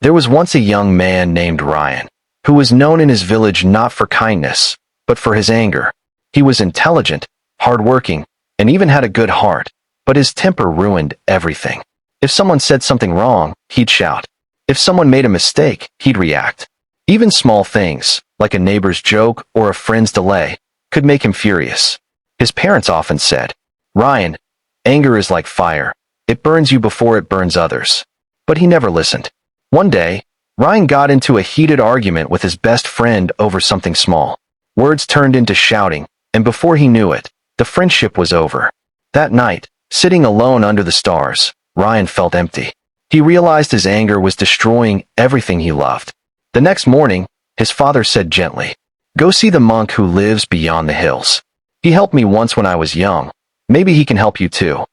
There was once a young man named Ryan, who was known in his village not for kindness, but for his anger. He was intelligent, hardworking, and even had a good heart, but his temper ruined everything. If someone said something wrong, he'd shout. If someone made a mistake, he'd react. Even small things, like a neighbor's joke or a friend's delay, could make him furious. His parents often said, "Ryan, anger is like fire. It burns you before it burns others." But he never listened. One day, Ryan got into a heated argument with his best friend over something small. Words turned into shouting, and before he knew it, the friendship was over. That night, sitting alone under the stars, Ryan felt empty. He realized his anger was destroying everything he loved. The next morning, his father said gently, "Go see the monk who lives beyond the hills. He helped me once when I was young. Maybe he can help you too."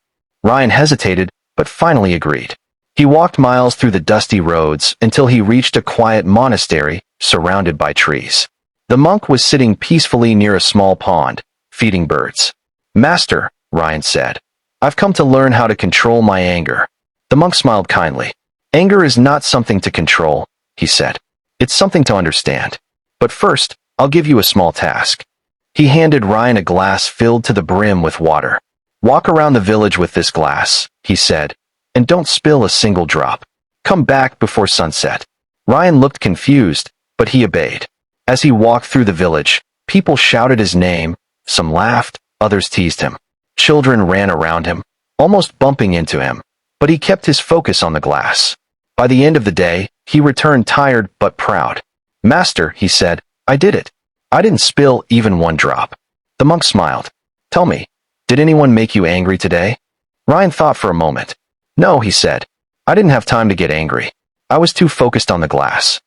Ryan hesitated, but finally agreed. He walked miles through the dusty roads until he reached a quiet monastery surrounded by trees. The monk was sitting peacefully near a small pond, feeding birds. "Master," Ryan said, "I've come to learn how to control my anger." The monk smiled kindly. "Anger is not something to control," he said. "It's something to understand. But first, I'll give you a small task." He handed Ryan a glass filled to the brim with water. "Walk around the village with this glass," he said, "and don't spill a single drop. Come back before sunset." Ryan looked confused, but he obeyed. As he walked through the village, people shouted his name, some laughed, others teased him. Children ran around him, almost bumping into him, but he kept his focus on the glass. By the end of the day, he returned tired but proud. "Master," he said, "I did it. I didn't spill even one drop." The monk smiled. "Tell me, did anyone make you angry today?" Ryan thought for a moment. "No," he said. "I didn't have time to get angry. I was too focused on the glass."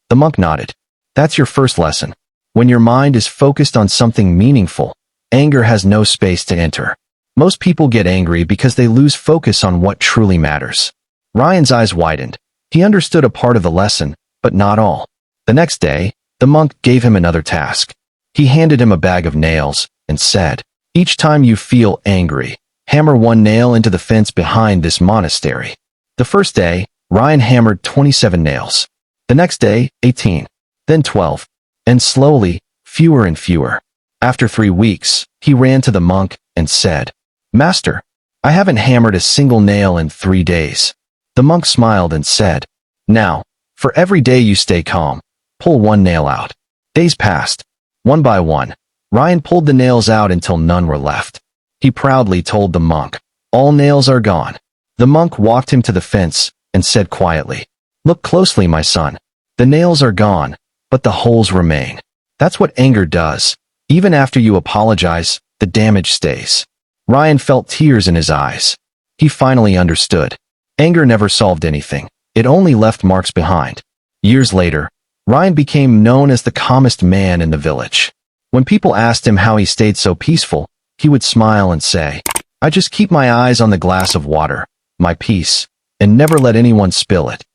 The monk nodded. "That's your first lesson. When your mind is focused on something meaningful, anger has no space to enter. Most people get angry because they lose focus on what truly matters." Ryan's eyes widened. He understood a part of the lesson, but not all. The next day, the monk gave him another task. He handed him a bag of nails and said, "Each time you feel angry, hammer one nail into the fence behind this monastery." The first day, Ryan hammered 27 nails. The next day, 18. Then 12. And slowly, fewer and fewer. After 3 weeks, he ran to the monk and said, "Master, I haven't hammered a single nail in 3 days." The monk smiled and said, "Now, for every day you stay calm, pull one nail out." Days passed. One by one, Ryan pulled the nails out until none were left. He proudly told the monk, "All nails are gone." The monk walked him to the fence and said quietly, "Look closely, my son. The nails are gone, but the holes remain. That's what anger does. Even after you apologize, the damage stays." Ryan felt tears in his eyes. He finally understood. Anger never solved anything. It only left marks behind. Years later, Ryan became known as the calmest man in the village. When people asked him how he stayed so peaceful, he would smile and say, "I just keep my eyes on the glass of water, my peace, and never let anyone spill it."